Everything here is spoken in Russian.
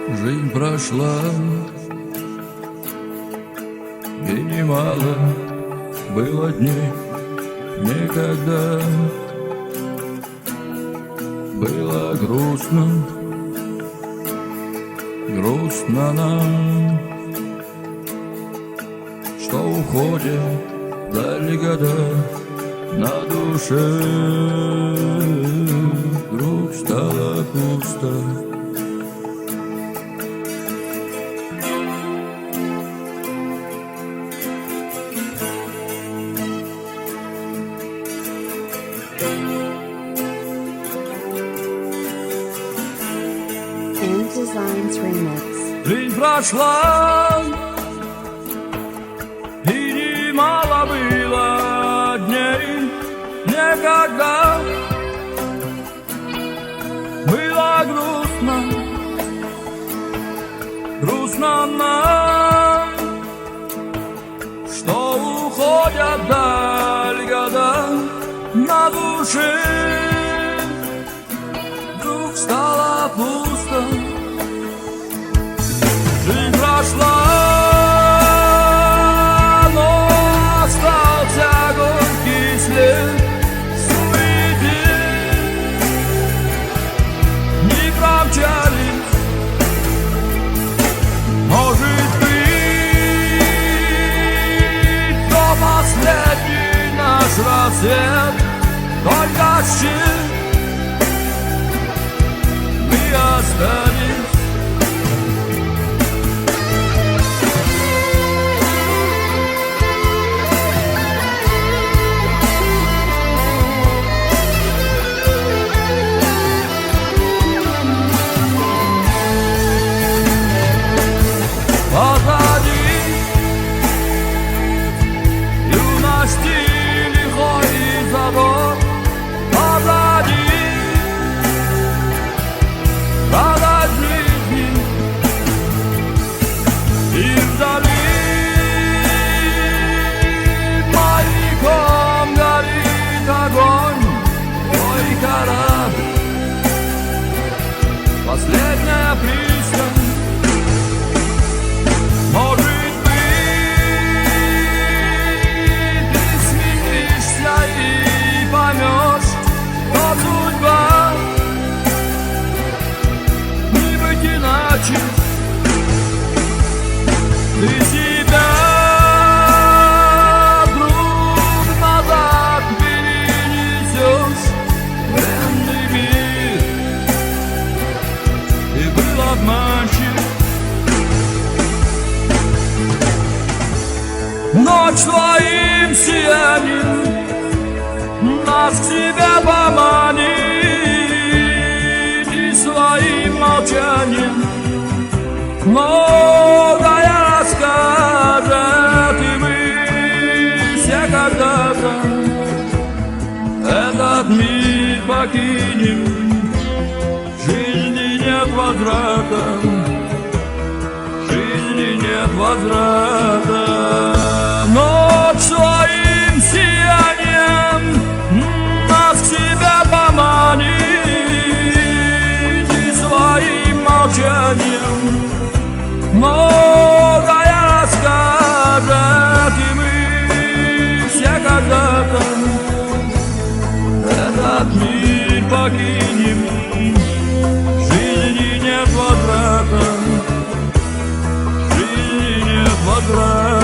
Жизнь прошла, и немало было дней, никогда было грустно, грустно нам, что уходят вдали года, на душе вдруг стало пусто. Designs Remix. Жизнь прошла, и немало было дней, никогда было грустно, грустно нам, что уходят вдаль года, на душе вдруг стало пусто. Жизнь прошла, но остался горький след суеты. Не промчались, может быть, то последний наш рассвет, только щит мы остались. Позади юности лихой забор, позади радость жизни, и вдали маяком горит огонь, твой корабль, последняя пристань. Может быть, ты сменишься и поймешь, что судьба не быть иначе. Ты себя вдруг назад перенесешь в бренный мир. Ты был обманщик. Ночь твоим сиянием нас к себе поманит, и своим молчанием многое расскажет, и мы все когда-то этот мир покинем. Жизни нет возврата, жизни нет возврата. Ночь своим сиянием нас к себе поманит, и своим молчанием многое расскажет, и мы все когда-то этот мир покинем. Жизни нет возврата, жизни нет возврата.